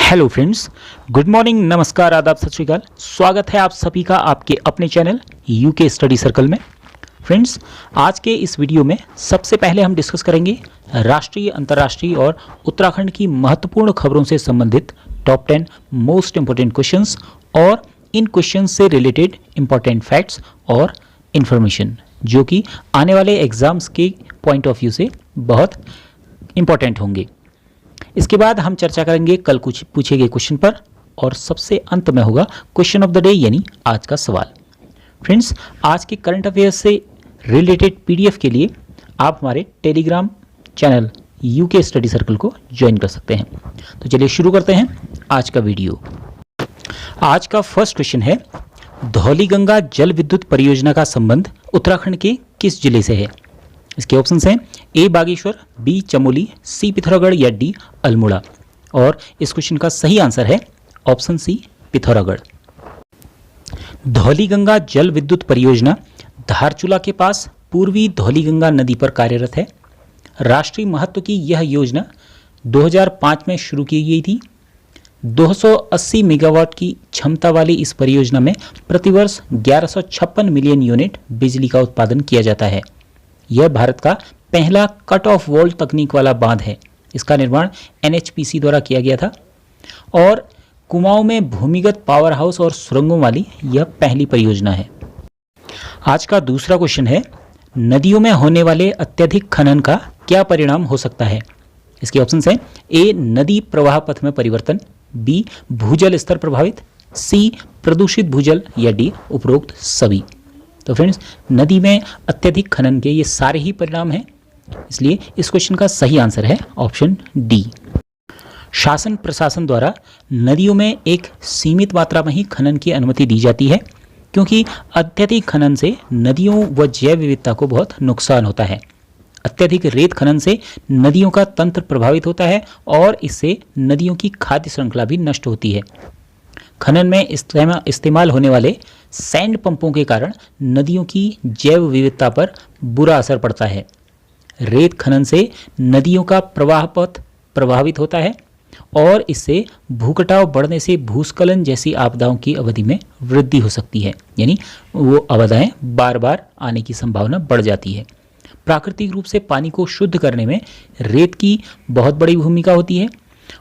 Hello friends, good morning, नमस्कार, आदाब, सत श्री अकाल। स्वागत है आप सभी का आपके अपने चैनल यूके स्टडी सर्कल में। फ्रेंड्स, आज के इस वीडियो में सबसे पहले हम डिस्कस करेंगे राष्ट्रीय, अंतर्राष्ट्रीय और उत्तराखंड की महत्वपूर्ण खबरों से संबंधित टॉप 10 मोस्ट इंपोर्टेंट क्वेश्चंस और इन क्वेश्चंस से रिलेटेड इंपॉर्टेंट फैक्ट्स और इन्फॉर्मेशन जो कि आने वाले एग्जाम्स के पॉइंट ऑफ व्यू से बहुत इंपॉर्टेंट होंगे। इसके बाद हम चर्चा करेंगे कल कुछ पूछे गए क्वेश्चन पर और सबसे अंत में होगा क्वेश्चन ऑफ द डे यानी आज का सवाल। फ्रेंड्स, आज के करंट अफेयर्स से रिलेटेड पीडीएफ के लिए आप हमारे Telegram channel UK study circle को ज्वाइन कर सकते हैं। तो चलिए शुरू करते हैं आज का वीडियो। आज का फर्स्ट क्वेश्चन है, धौलीगंगा जल विद्युत परियोजना का संबंध उत्तराखंड के किस जिले से है? इसके ऑप्शंस हैं ए बागेश्वर, बी चमोली, सी पिथौरागढ़ या डी अल्मोड़ा। और इस क्वेश्चन का सही आंसर है ऑप्शन सी पिथौरागढ़। धौलीगंगा जल विद्युत परियोजना धारचूला के पास पूर्वी धौलीगंगा नदी पर कार्यरत है। राष्ट्रीय महत्व की यह योजना 2005 में शुरू की गई थी। 280 मेगावाट की क्षमता वाली इस परियोजना में प्रतिवर्ष 1156 मिलियन यूनिट बिजली का उत्पादन किया जाता है। यह भारत का पहला कट ऑफ वॉल्ट तकनीक वाला बांध है। इसका निर्माण एनएचपीसी द्वारा किया गया था और कुमाऊं में भूमिगत पावर हाउस और सुरंगों वाली यह पहली परियोजना है। आज का दूसरा क्वेश्चन है, नदियों में होने वाले अत्यधिक खनन का क्या परिणाम हो सकता है? इसके ऑप्शंस हैं ए नदी प्रवाह पथ में परिवर्तन, बी भूजल स्तर प्रभावित, सी प्रदूषित भूजल या डी उपरोक्त सभी। तो फ्रेंड्स, नदी में अत्यधिक खनन के ये सारे ही परिणाम हैं, इसलिए इस क्वेश्चन का सही आंसर है ऑप्शन डी। शासन प्रशासन द्वारा नदियों में एक सीमित मात्रा में ही खनन की अनुमति दी जाती है क्योंकि अत्यधिक खनन से नदियों व जैव विविधता को बहुत नुकसान होता है। अत्यधिक रेत खनन से नदियों का तंत्र प्रभावित होता है और इससे नदियों की खाद्य श्रृंखला भी नष्ट होती है। खनन में इस्तेमाल होने वाले सैंड पंपों के कारण नदियों की जैव विविधता पर बुरा असर पड़ता है। रेत खनन से नदियों का प्रवाह पथ प्रभावित होता है और इससे भूकटाव बढ़ने से भूस्खलन जैसी आपदाओं की अवधि में वृद्धि हो सकती है, यानी वो आपदाएं बार बार आने की संभावना बढ़ जाती है। प्राकृतिक रूप से पानी को शुद्ध करने में रेत की बहुत बड़ी भूमिका होती है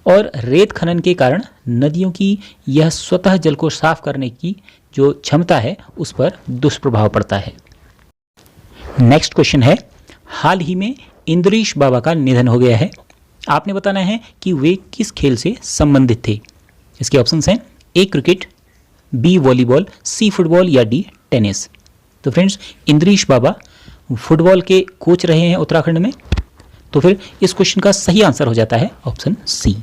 और रेत खनन के कारण नदियों की यह स्वतः जल को साफ करने की जो क्षमता है उस पर दुष्प्रभाव पड़ता है। नेक्स्ट क्वेश्चन है, हाल ही में इंद्रीश बाबा का निधन हो गया है। आपने बताना है कि वे किस खेल से संबंधित थे। इसके ऑप्शंस हैं A cricket, B volleyball, C football या डी टेनिस। तो फ्रेंड्स, इंद्रीश बाबा फुटबॉल के कोच रहे हैं उत्तराखंड में, तो फिर इस क्वेश्चन का सही आंसर हो जाता है ऑप्शन सी।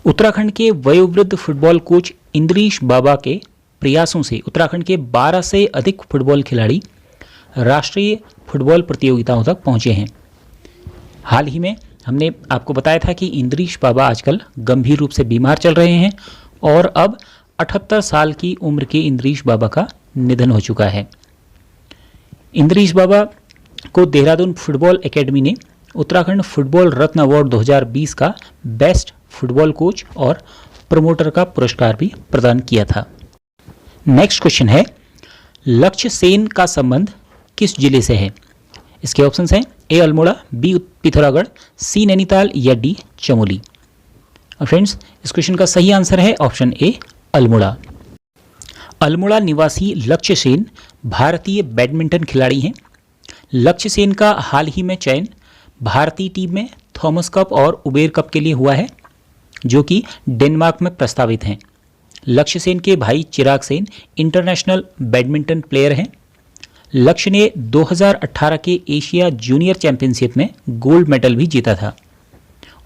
उत्तराखंड के वयोवृद्ध फुटबॉल कोच इंद्रीश बाबा के प्रयासों से उत्तराखंड के 12 से अधिक फुटबॉल खिलाड़ी राष्ट्रीय फुटबॉल प्रतियोगिताओं तक पहुंचे हैं। हाल ही में हमने आपको बताया था कि इंद्रीश बाबा आजकल गंभीर रूप से बीमार चल रहे हैं और अब 78 साल की उम्र के इंद्रीश बाबा का निधन हो चुका है। इंद्रीश बाबा को देहरादून फुटबॉल एकेडमी ने उत्तराखंड फुटबॉल रत्न अवार्ड 2020 का बेस्ट फुटबॉल कोच और प्रमोटर का पुरस्कार भी प्रदान किया था। नेक्स्ट क्वेश्चन है, लक्ष्य सेन का संबंध किस जिले से है? इसके ऑप्शंस हैं ए अल्मोड़ा, बी पिथौरागढ़, सी नैनीताल या डी चमोली। फ्रेंड्स, इस क्वेश्चन का सही आंसर है ऑप्शन ए अल्मोड़ा। अल्मोड़ा निवासी लक्ष्य सेन भारतीय बैडमिंटन खिलाड़ी हैं। लक्ष्य सेन का हाल ही में चयन भारतीय टीम में थॉमस कप और उबेर कप के लिए हुआ है जो कि डेनमार्क में प्रस्तावित हैं। लक्ष्य सेन के भाई चिराग सेन इंटरनेशनल बैडमिंटन प्लेयर हैं। लक्ष्य ने 2018 के एशिया जूनियर चैंपियनशिप में गोल्ड मेडल भी जीता था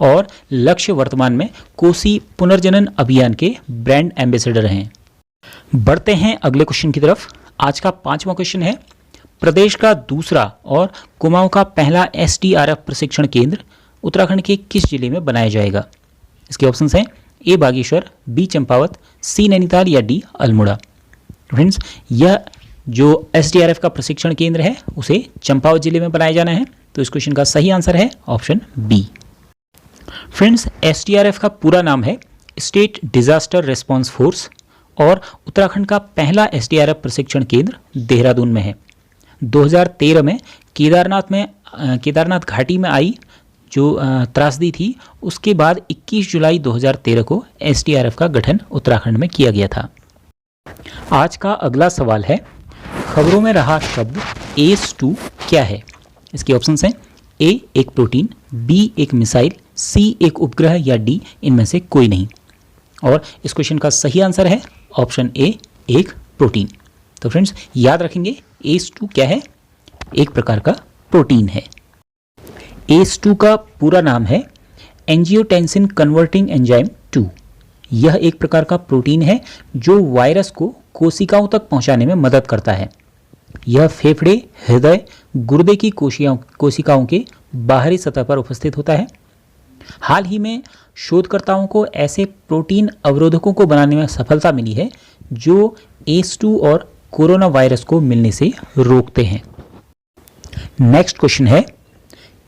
और लक्ष्य वर्तमान में कोसी पुनर्जनन अभियान के ब्रांड एम्बेसडर हैं। बढ़ते हैं अगले क्वेश्चन की तरफ। आज का 5वां क्वेश्चन है, प्रदेश का दूसरा और कुमाऊं का पहला एसडीआरएफ प्रशिक्षण केंद्र उत्तराखंड के किस जिले में बनाया जाएगा? इसके ऑप्शंस हैं ए बागेश्वर, बी चंपावत, सी नैनीताल या डी अल्मोड़ा। फ्रेंड्स, यह जो एसडीआरएफ का प्रशिक्षण केंद्र है उसे चंपावत जिले में बनाया जाना है, तो इस क्वेश्चन का सही आंसर है ऑप्शन बी। फ्रेंड्स, एसडीआरएफ का पूरा नाम है स्टेट डिजास्टर रिस्पांस फोर्स और उत्तराखंड का पहला एसडीआरएफ प्रशिक्षण केंद्र देहरादून में है। 2013 में केदारनाथ घाटी में आई जो त्रासदी थी, उसके बाद 21 जुलाई 2013 को एसडीआरएफ का गठन उत्तराखंड में किया गया था। आज का अगला सवाल है, खबरों में रहा शब्द ACE2 क्या है? इसके ऑप्शंस हैं A एक प्रोटीन, B एक मिसाइल, C एक उपग्रह या D इनमें से कोई नहीं। और इस क्वेश्चन का सही आंसर है ऑप्शन A एक प्रोटीन। तो फ्रेंड्स याद रखेंगे ACE2 क्या है? एक प्रकार का प्रोटीन है। ACE2 का पूरा नाम है एंजियोटेंसिन कन्वर्टिंग एंजाइम 2। यह एक प्रकार का प्रोटीन है जो वायरस को कोशिकाओं तक पहुंचाने में मदद करता है। यह फेफड़े, हृदय, गुर्दे की कोशिकाओं के बाहरी सतह पर उपस्थित होता है। हाल ही में शोधकर्ताओं को ऐसे प्रोटीन अवरोधकों को बनाने में सफलता मिली है जो ACE2 और कोरोना वायरस को मिलने से रोकते हैं। नेक्स्ट क्वेश्चन है,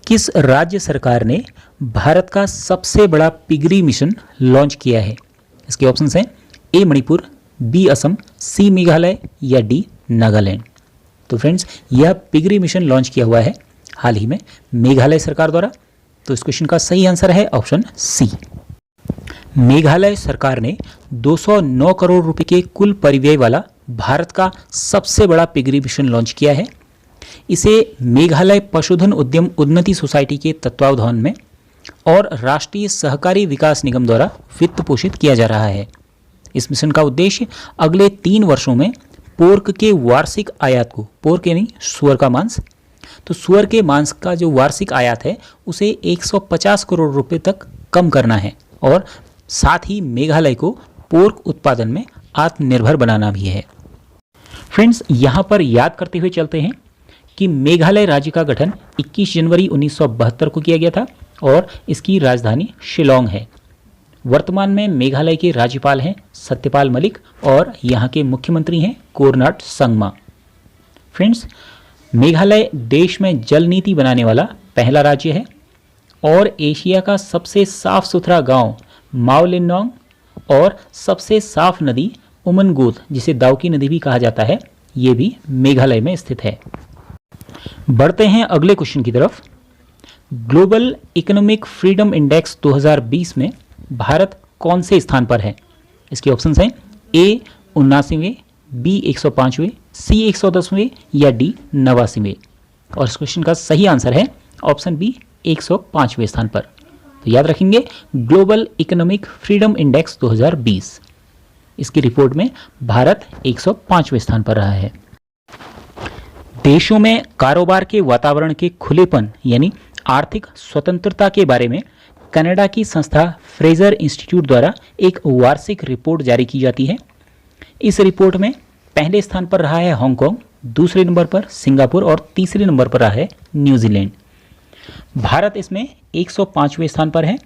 किस राज्य सरकार ने भारत का सबसे बड़ा पिगरी मिशन लॉन्च किया है? इसके ऑप्शंस हैं A Manipur, B Assam, C Meghalaya या D नागालैंड। तो फ्रेंड्स यह पिगरी मिशन लॉन्च किया हुआ है हाल ही में मेघालय सरकार द्वारा। तो इस क्वेश्चन का सही आंसर है ऑप्शन C। मेघालय सरकार ने 209 करोड़ रुपए के कुल परिव्यय वाला भारत का सबसे बड़ा पिगरी मिशन लॉन्च किया है। इसे मेघालय पशुधन उद्यम उन्नति सोसाइटी के तत्वावधान में और राष्ट्रीय सहकारी विकास निगम द्वारा वित्त पोषित किया जा रहा है। इस मिशन का उद्देश्य अगले 3 वर्षों में पोर्क के वार्षिक आयात को, पोर्क यानी सुअर का मांस, तो सुअर के मांस का जो वार्षिक आयात है उसे 150 करोड़ रुपए तक कम करना है और साथ ही मेघालय को पोर्क उत्पादन में आत्मनिर्भर बनाना भी है। फ्रेंड्स यहाँ पर याद करते हुए चलते हैं कि मेघालय राज्य का गठन 21 जनवरी 1972 को किया गया था और इसकी राजधानी शिलोंग है। वर्तमान में मेघालय के राज्यपाल हैं सत्यपाल मलिक और यहाँ के मुख्यमंत्री हैं कोरनाड संगमा। फ्रेंड्स मेघालय देश में जल नीति बनाने वाला पहला राज्य है और एशिया का सबसे साफ सुथरा गांव माओलिनोंग और सबसे साफ नदी उमनगोद, जिसे दाउकी नदी भी कहा जाता है, ये भी मेघालय में स्थित है। बढ़ते हैं अगले क्वेश्चन की तरफ। ग्लोबल इकोनॉमिक फ्रीडम इंडेक्स 2020 में भारत कौन से स्थान पर है? इसके ऑप्शंस हैं A 79वें, B 105वें, C 110वें या D 89वें। और इस क्वेश्चन का सही आंसर है ऑप्शन B 105वें स्थान पर। तो याद रखेंगे ग्लोबल इकोनॉमिक फ्रीडम इंडेक्स 2020, इसकी रिपोर्ट में भारत 105वें स्थान पर रहा है। देशों में कारोबार के वातावरण के खुलेपन यानी आर्थिक स्वतंत्रता के बारे में कनाडा की संस्था फ्रेजर इंस्टीट्यूट द्वारा एक वार्षिक रिपोर्ट जारी की जाती है। इस रिपोर्ट में पहले स्थान पर रहा है हांगकांग, दूसरे नंबर पर सिंगापुर और तीसरे नंबर पर रहा है न्यूजीलैंड। भारत इसमें 105वें स्थान पर है,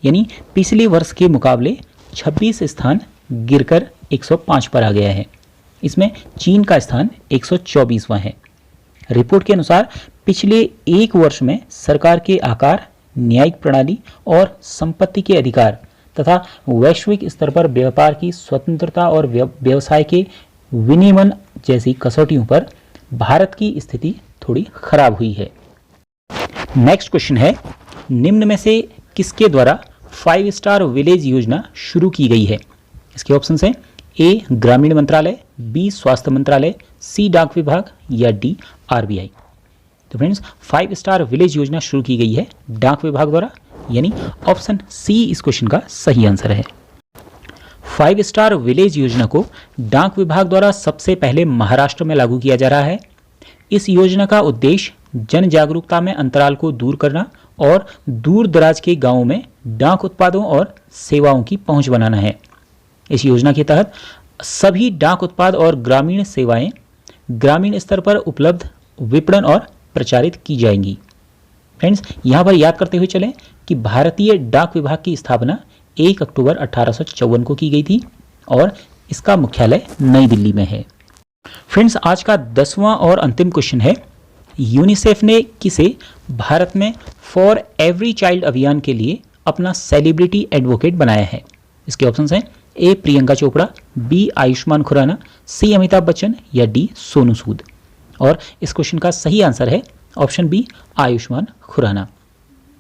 यानी पिछले वर्ष के मुकाबले 26 स्थान गिरकर 105 पर आ गया है। इसमें चीन का स्थान 124वां है। रिपोर्ट के अनुसार पिछले 1 वर्ष में सरकार के आकार, न्यायिक प्रणाली और संपत्ति के अधिकार तथा वैश्विक स्तर पर व्यापार की स्वतंत्रता और व्यवसाय के विनियमन जैसी कसौटियों पर भारत की स्थिति थोड़ी खराब हुई है। नेक्स्ट क्वेश्चन है, निम्न में से किसके द्वारा 5 स्टार विलेज योजना शुरू की गई है? इसके ऑप्शंस हैं A ग्रामीण मंत्रालय, B स्वास्थ्य मंत्रालय, C डाक विभाग या D RBI। तो फ्रेंड्स 5 स्टार विलेज योजना शुरू की गई है डाक विभाग द्वारा, यानी ऑप्शन C इस क्वेश्चन का सही आंसर है। 5 स्टार विलेज योजना को डाक विभाग द्वारा सबसे पहले महाराष्ट्र में लागू किया जा रहा है। इस योजना का उद्देश्य जन जागरूकता में अंतराल को दूर करना और दूर दराज के गांवों में डाक उत्पादों और सेवाओं की पहुंच बनाना है। इस योजना के तहत सभी डाक उत्पाद और ग्रामीण सेवाएं ग्रामीण स्तर पर उपलब्ध, विपणन और प्रचारित की जाएंगी। फ्रेंड्स यहाँ पर याद करते हुए चलें कि भारतीय डाक विभाग की स्थापना 1 अक्टूबर 1854 को की गई थी और इसका मुख्यालय नई दिल्ली में है। फ्रेंड्स आज का 10वां और अंतिम क्वेश्चन है, यूनिसेफ ने किसे भारत में फॉर एवरी चाइल्ड अभियान के लिए अपना सेलिब्रिटी एडवोकेट बनाया है? इसके ऑप्शंस हैं ए प्रियंका चोपड़ा, बी आयुष्मान खुराना, सी अमिताभ बच्चन या डी सोनू सूद। और इस क्वेश्चन का सही आंसर है ऑप्शन बी आयुष्मान खुराना।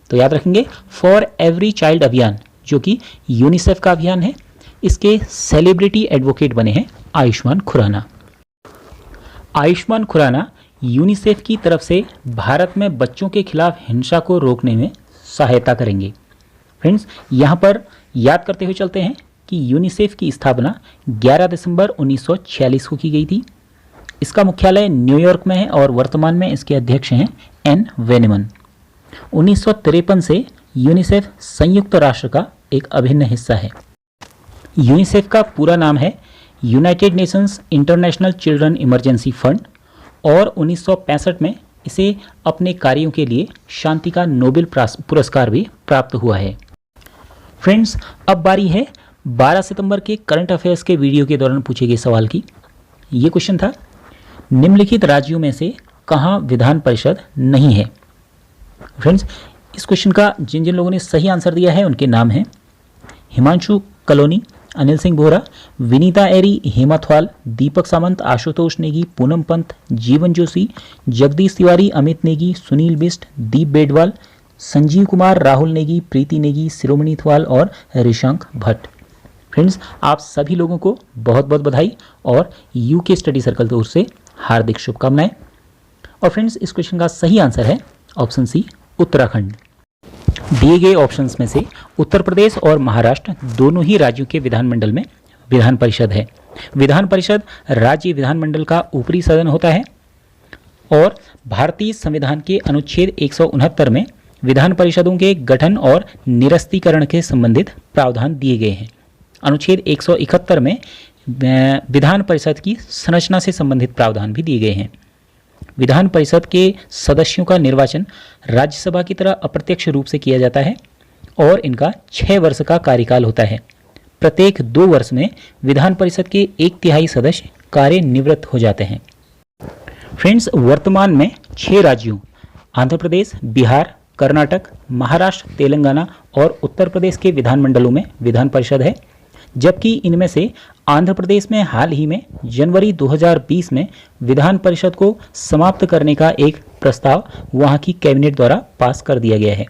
तो याद रखेंगे फॉर एवरी चाइल्ड अभियान जो कि यूनिसेफ का अभियान है, इसके सेलिब्रिटी एडवोकेट बने हैं आयुष्मान खुराना। आयुष्मान खुराना यूनिसेफ की तरफ से भारत में बच्चों के खिलाफ हिंसा को रोकने में सहायता करेंगे। फ्रेंड्स, यहाँ पर याद करते हुए चलते हैं कि यूनिसेफ की स्थापना 11 दिसंबर 1946 को की गई थी। इसका मुख्यालय न्यूयॉर्क में है और वर्तमान में इसके अध्यक्ष हैं एन वेनेमन। 1953 से यूनिसेफ संयुक्त राष्ट्र का एक अभिन्न हिस्सा है। यूनिसेफ का पूरा नाम है United Nations international children emergency fund और 1965 में इसे अपने कार्यों के लिए शांति का नोबेल पुरस्कार भी प्राप्त हुआ है। फ्रेंड्स, अब बारी है 12 सितंबर के करंट अफेयर्स के वीडियो के दौरान पूछे गए सवाल की। ये क्वेश्चन था, निम्नलिखित राज्यों में से कहाँ विधान परिषद नहीं है। फ्रेंड्स, इस क्वेश्चन का जिन जिन लोगों ने सही आंसर दिया है उनके नाम हैं हिमांशु कलोनी, अनिल सिंह बोहरा, विनीता एरी, हेमा थवाल, दीपक सामंत, आशुतोष नेगी, पूनम पंत, जीवन जोशी, जगदीश तिवारी, अमित नेगी, सुनील बिष्ट, दीप बेडवाल, संजीव कुमार, राहुल नेगी, प्रीति नेगी, शिरोमणि थवाल और ऋषांक भट्ट। फ्रेंड्स, आप सभी लोगों को बहुत बहुत बधाई और यूके स्टडी सर्कल की ओर से हार्दिक शुभकामनाएं। और फ्रेंड्स, इस क्वेश्चन का सही आंसर है ऑप्शन सी उत्तराखंड। दिए गए ऑप्शंस में से उत्तर प्रदेश और महाराष्ट्र दोनों ही राज्यों के विधानमंडल में विधान परिषद है। विधान परिषद राज्य विधानमंडल का ऊपरी सदन होता है और भारतीय संविधान के अनुच्छेद 169 में विधान परिषदों के गठन और निरस्तीकरण के संबंधित प्रावधान दिए गए हैं। अनुच्छेद 171 में विधान परिषद की संरचना से संबंधित प्रावधान भी दिए गए हैं। विधान परिषद के सदस्यों का निर्वाचन राज्यसभा की तरह अप्रत्यक्ष रूप से किया जाता है और इनका 6 वर्ष का कार्यकाल होता है। प्रत्येक 2 वर्ष में विधान परिषद के 1/3 सदस्य कार्यनिवृत्त हो जाते हैं। फ्रेंड्स, वर्तमान में 6 राज्यों आंध्र प्रदेश, बिहार, कर्नाटक, महाराष्ट्र, तेलंगाना और उत्तर प्रदेश के विधानमंडलों में विधान परिषद है, जबकि इनमें से आंध्र प्रदेश में हाल ही में जनवरी 2020 में विधान परिषद को समाप्त करने का एक प्रस्ताव वहां की कैबिनेट द्वारा पास कर दिया गया है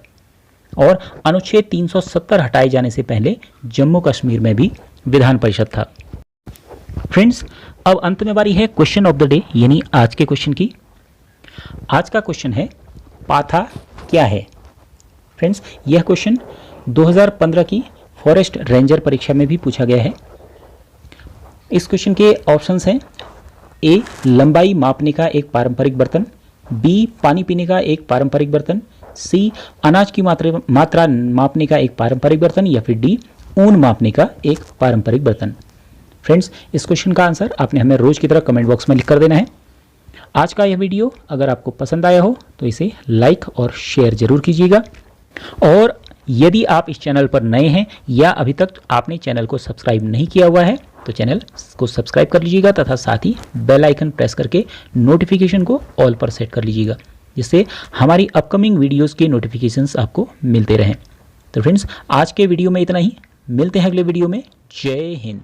और अनुच्छेद 370 हटाए जाने से पहले जम्मू कश्मीर में भी विधान परिषद था। फ्रेंड्स, अब अंत में बारी है क्वेश्चन ऑफ द डे यानी आज के क्वेश्चन की। आज का क्वेश्चन है पाथा क्या है। फ्रेंड्स, यह क्वेश्चन 2015 की फॉरेस्ट रेंजर परीक्षा में भी पूछा गया है। इस क्वेश्चन के ऑप्शंस हैं ए लंबाई मापने का एक पारंपरिक बर्तन, बी पानी पीने का एक पारंपरिक बर्तन, सी अनाज की मात्रा मापने का एक पारंपरिक बर्तन या फिर डी ऊन मापने का एक पारंपरिक बर्तन। फ्रेंड्स, इस क्वेश्चन का आंसर आपने हमें रोज की तरह कमेंट बॉक्स में लिख कर देना है। आज का यह वीडियो अगर आपको पसंद आया हो तो इसे लाइक और शेयर जरूर कीजिएगा और यदि आप इस चैनल पर नए हैं या अभी तक आपने चैनल को सब्सक्राइब नहीं किया हुआ है तो चैनल को सब्सक्राइब कर लीजिएगा तथा साथ ही बेल आइकन प्रेस करके नोटिफिकेशन को ऑल पर सेट कर लीजिएगा, जिससे हमारी अपकमिंग वीडियोस के नोटिफिकेशंस आपको मिलते रहें। तो फ्रेंड्स, आज के वीडियो में इतना ही। मिलते हैं अगले वीडियो में। जय हिंद।